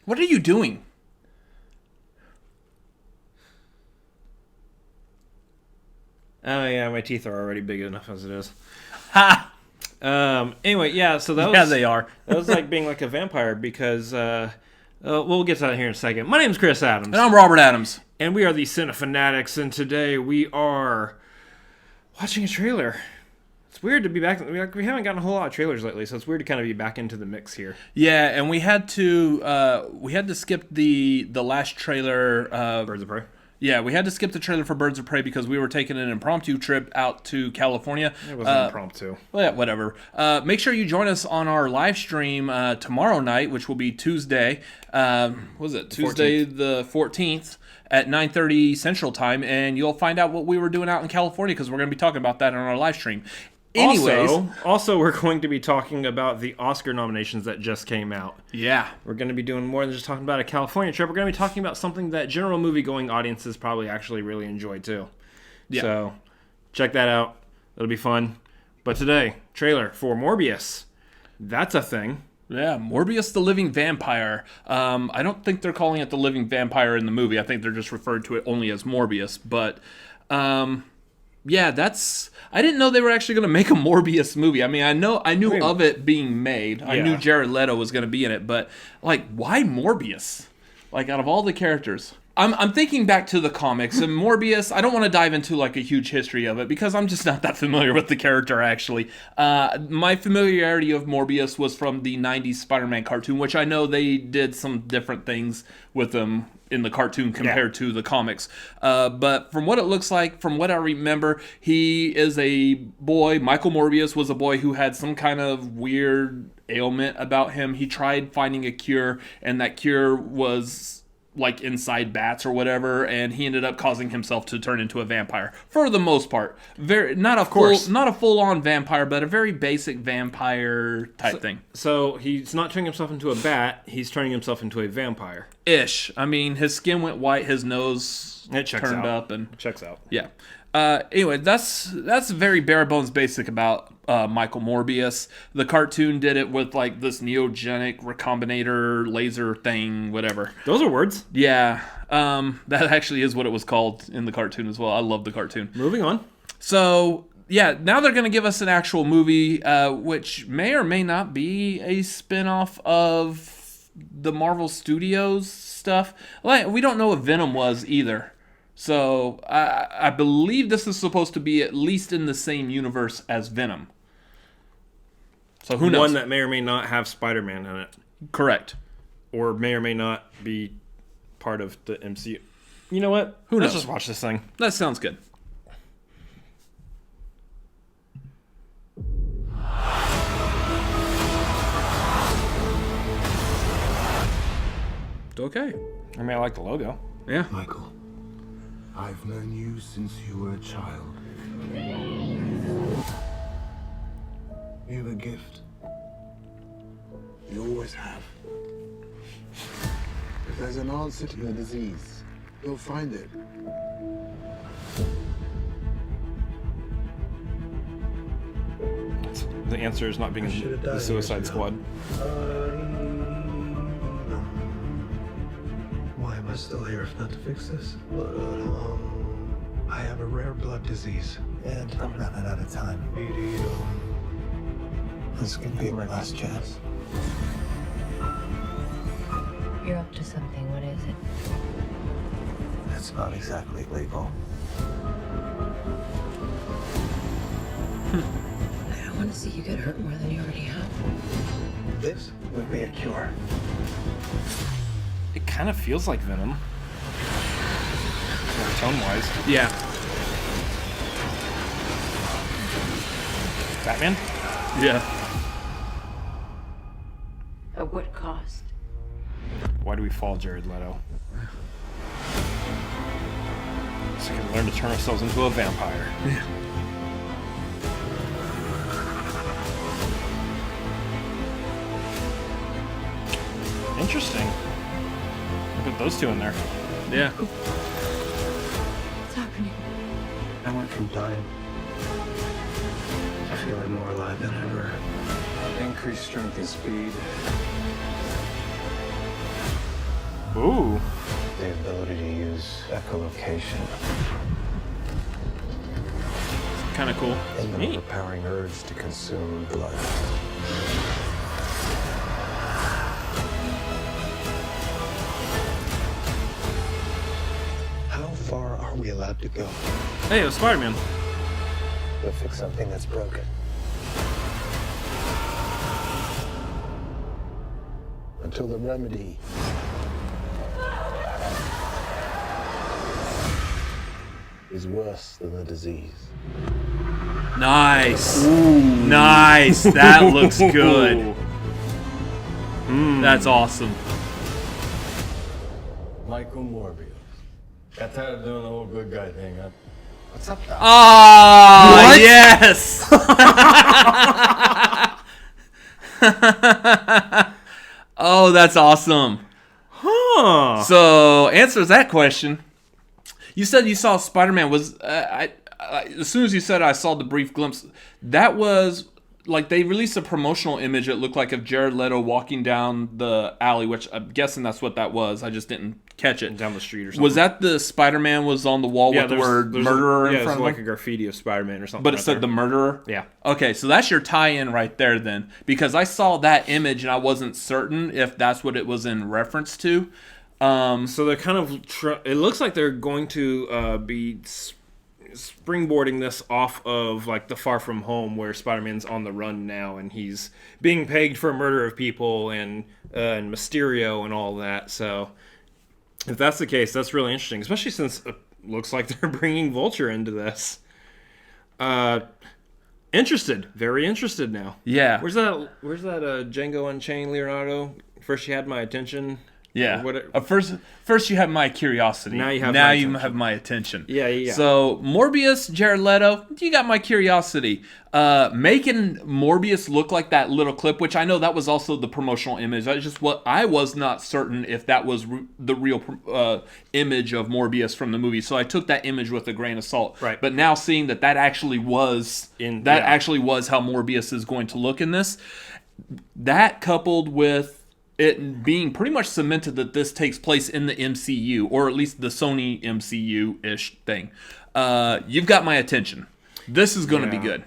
What are you doing? Oh yeah, my teeth are already big enough as it is. Ha! Anyway, yeah, so that was... Yeah, they are. That was like being like a vampire because... we'll get to that here in a second. My name's Chris Adams. And I'm Robert Adams. And we are the Cinefanatics, and today we are watching a trailer. It's weird to be back. We haven't gotten a whole lot of trailers lately, so it's weird to kind of be back into the mix here. Yeah, and we had to skip the last trailer. Birds of Prey. Yeah, we had to skip the trailer for Birds of Prey because we were taking an impromptu trip out to California. It wasn't impromptu. Well, yeah, whatever. Make sure you join us on our live stream tomorrow night, which will be Tuesday. Tuesday the 14th at 9:30 Central Time, and you'll find out what we were doing out in California because we're going to be talking about that on our live stream. Anyways, also, we're going to be talking about the Oscar nominations that just came out. Yeah. We're going to be doing more than just talking about a California trip. We're going to be talking about something that general movie-going audiences probably actually really enjoy, too. Yeah. So, check that out. It'll be fun. But today, trailer for Morbius. That's a thing. Yeah, Morbius the Living Vampire. I don't think they're calling it the Living Vampire in the movie. I think they're just referred to it only as Morbius. But... yeah, I didn't know they were actually going to make a Morbius movie. I mean, I knew of it being made. Yeah. I knew Jared Leto was going to be in it, but like, why Morbius? Like, out of all the characters, I'm thinking back to the comics and Morbius. I don't want to dive into like a huge history of it because I'm just not that familiar with the character. Actually, my familiarity of Morbius was from the '90s Spider-Man cartoon, which I know they did some different things with them in the cartoon compared to the comics. But from what it looks like, from what I remember, he is a boy. Michael Morbius was a boy who had some kind of weird ailment about him. He tried finding a cure, and that cure was like inside bats or whatever, and he ended up causing himself to turn into a vampire for the most part. Not a full-on vampire, but a very basic vampire type thing. So he's not turning himself into a bat, he's turning himself into a vampire. Ish. I mean, his skin went white, his nose turned up, and it checks out. Yeah. Anyway, that's very bare bones basic about Michael Morbius. The cartoon did it with like this neogenic recombinator laser thing, whatever. Those are words. Yeah. That actually is what it was called in the cartoon as well. I love the cartoon. Moving on. So, yeah, now they're going to give us an actual movie, which may or may not be a spinoff of the Marvel Studios stuff. Like, we don't know if Venom was either. So, I believe this is supposed to be at least in the same universe as Venom. So, who knows? One that may or may not have Spider-Man in it. Correct. Or may or may not be part of the MCU. You know what? Who knows? Let's just watch this thing. That sounds good. Okay. I mean, I like the logo. Yeah. Michael, I've known you since you were a child. You have a gift. You always have. If there's an answer to your disease, you'll find it. The answer is not being in the Suicide Squad. Why am I still here if not to fix this? I have a rare blood disease, and I'm running out of time. This could be my last chance. You're up to something. What is it? That's not exactly legal. I don't want to see you get hurt more than you already have. This would be a cure. It kind of feels like Venom. Tone-wise. Yeah. Batman? Yeah. At what cost? Why do we fall, Jared Leto? So we can learn to turn ourselves into a vampire. Yeah. Interesting. Put those two in there. Yeah. What's happening? I went from dying to feeling more alive than ever. Increased strength and speed. Ooh. The ability to use echolocation Kind of cool. and the Neat. overpowering urge to consume blood. How far are we allowed to go Hey, it was Spider-Man. to fix something that's broken? Until the remedy is worse than the disease. Nice. Nice. That looks good. That's awesome. Michael Morbius. Got tired of doing the whole good guy thing, huh? What's up, Doc? Ah, yes. Oh, that's awesome. Huh. So, answers that question. You said you saw Spider-Man. Was as soon as you said I saw the brief glimpse, that was like they released a promotional image. It looked like of Jared Leto walking down the alley, which I'm guessing that's what that was. I just didn't catch it. Down the street or something. Was that the Spider-Man was on the wall with the word murderer in front of like him? a graffiti of Spider-Man or something. But it right said there. the murderer? Yeah. Okay, so that's your tie-in right there then. Because I saw that image and I wasn't certain if that's what it was in reference to. So they're kind of. It looks like they're going to be springboarding this off of like the Far From Home, where Spider-Man's on the run now and he's being pegged for murder of people and Mysterio and all that. So if that's the case, that's really interesting, especially since it looks like they're bringing Vulture into this. Interested, very interested now. Yeah. Where's that Django Unchained Leonardo? First you had my attention. Yeah. Or what First you had my curiosity. Now you have now my you attention. have my attention. Yeah. So Morbius, Jared Leto, you got my curiosity. Making Morbius look like that little clip, which I know that was also the promotional image. I was not certain if that was the real image of Morbius from the movie. So I took that image with a grain of salt. Right. But now seeing that actually was actually was how Morbius is going to look in this. That coupled with it being pretty much cemented that this takes place in the MCU, or at least the Sony MCU-ish thing. You've got my attention. This is going to be good.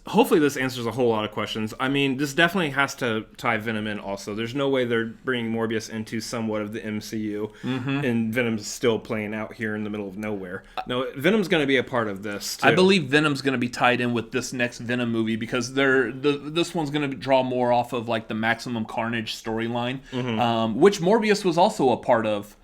Hopefully this answers a whole lot of questions. I mean, this definitely has to tie Venom in also. There's no way they're bringing Morbius into somewhat of the MCU, and Venom's still playing out here in the middle of nowhere. No, Venom's going to be a part of this, too. I believe Venom's going to be tied in with this next Venom movie because this one's going to draw more off of like the Maximum Carnage storyline, which Morbius was also a part of.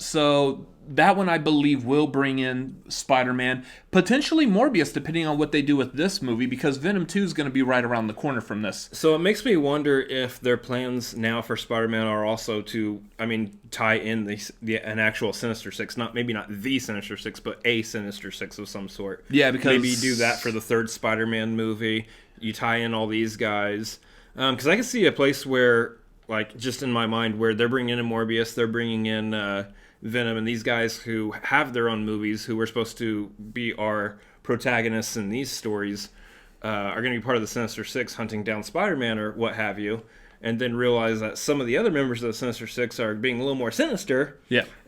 So that one I believe will bring in Spider-Man, potentially Morbius, depending on what they do with this movie, because Venom 2 is going to be right around the corner from this. So it makes me wonder if their plans now for Spider-Man are also to, tie in an actual Sinister Six, maybe not the Sinister Six, but a Sinister Six of some sort. Yeah, because maybe you do that for the third Spider-Man movie. You tie in all these guys, because I can see a place where, like, just in my mind, where they're bringing in Morbius, they're bringing in Venom, and these guys who have their own movies, who were supposed to be our protagonists in these stories, are going to be part of the Sinister Six hunting down Spider-Man or what have you, and then realize that some of the other members of the Sinister Six are being a little more sinister,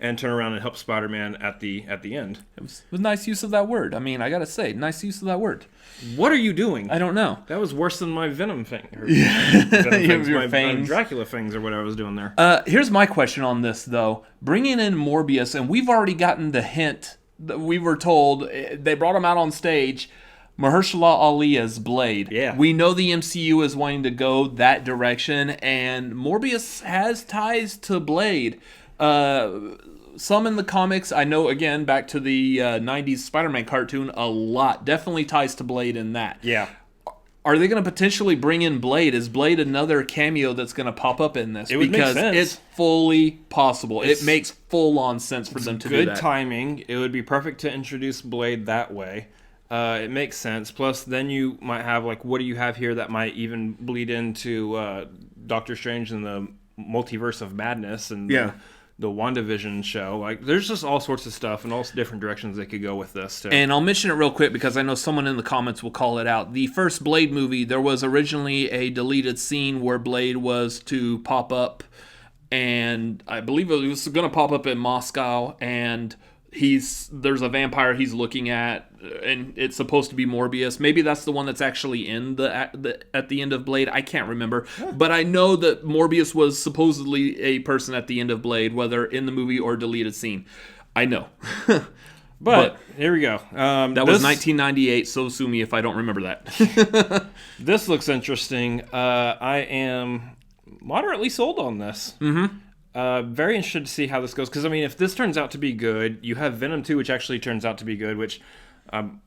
and turn around and help Spider-Man at the end. It was nice use of that word. I got to say, nice use of that word. What are you doing? I don't know. That was worse than my Venom thing. Venom Your my fangs. Dracula things or what I was doing there. Here's my question on this, though. Bringing in Morbius, and we've already gotten the hint that we were told. They brought him out on stage. Mahershala Ali as Blade. Yeah. We know the MCU is wanting to go that direction, and Morbius has ties to Blade. Some in the comics, I know, again, back to the 90s Spider-Man cartoon, a lot. Definitely ties to Blade in that. Yeah. Are they going to potentially bring in Blade? Is Blade another cameo that's going to pop up in this? It would make sense. Because it's fully possible. It makes full-on sense for them to do that. Good timing. It would be perfect to introduce Blade that way. It makes sense. Plus, then you might have, like, what do you have here that might even bleed into Doctor Strange and the Multiverse of Madness and the the WandaVision show. Like, there's just all sorts of stuff and all different directions they could go with this, too. And I'll mention it real quick because I know someone in the comments will call it out. The first Blade movie, there was originally a deleted scene where Blade was to pop up, and I believe it was going to pop up in Moscow, and there's a vampire he's looking at, and it's supposed to be Morbius. Maybe that's the one that's actually in at the end of Blade. I can't remember, but I know that Morbius was supposedly a person at the end of Blade, whether in the movie or deleted scene. I know. But here we go. That was 1998, so sue me if I don't remember that. This looks interesting. I am moderately sold on this. Mm-hmm. Very interested to see how this goes, because I mean, if this turns out to be good, you have Venom 2, which actually turns out to be good, which I'm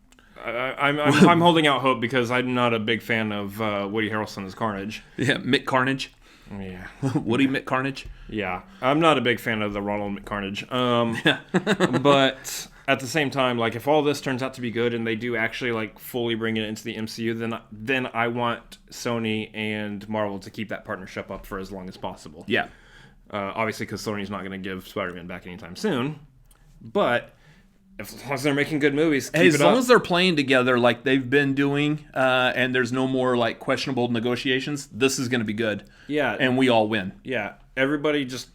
holding out hope because I'm not a big fan of Woody Harrelson as Carnage. Yeah, Mick Carnage. Yeah, Woody Mick Carnage. Yeah, I'm not a big fan of the Ronald McCarnage. But at the same time, like, if all this turns out to be good and they do actually like fully bring it into the MCU, then I want Sony and Marvel to keep that partnership up for as long as possible. Yeah. Obviously, because Sony's not going to give Spider-Man back anytime soon. But as long as they're making good movies, keep it up. As long as they're playing together like they've been doing, and there's no more like questionable negotiations, this is going to be good. Yeah, and we all win. Yeah, everybody just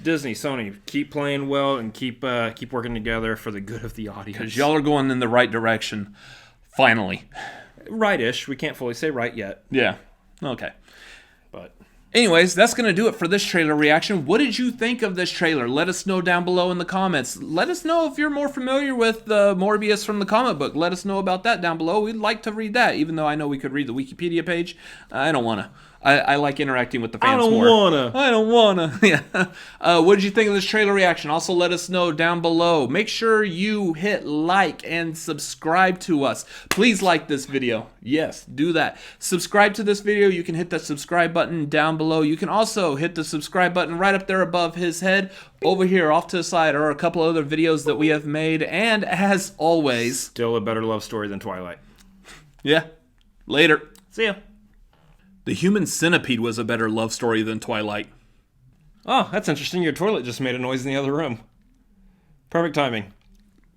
Disney, Sony, keep playing well and keep working together for the good of the audience. Because y'all are going in the right direction, finally. Right-ish. We can't fully say right yet. Yeah. Okay. But anyways, that's going to do it for this trailer reaction. What did you think of this trailer? Let us know down below in the comments. Let us know if you're more familiar with Morbius from the comic book. Let us know about that down below. We'd like to read that, even though I know we could read the Wikipedia page. I don't want to. I like interacting with the fans more. I don't wanna. Yeah. What did you think of this trailer reaction? Also, let us know down below. Make sure you hit like and subscribe to us. Please like this video. Yes, do that. Subscribe to this video. You can hit that subscribe button down below. You can also hit the subscribe button right up there above his head. Over here, off to the side, are a couple other videos that we have made. And as always, still a better love story than Twilight. Yeah. Later. See ya. The Human Centipede was a better love story than Twilight. Oh, that's interesting. Your toilet just made a noise in the other room. Perfect timing.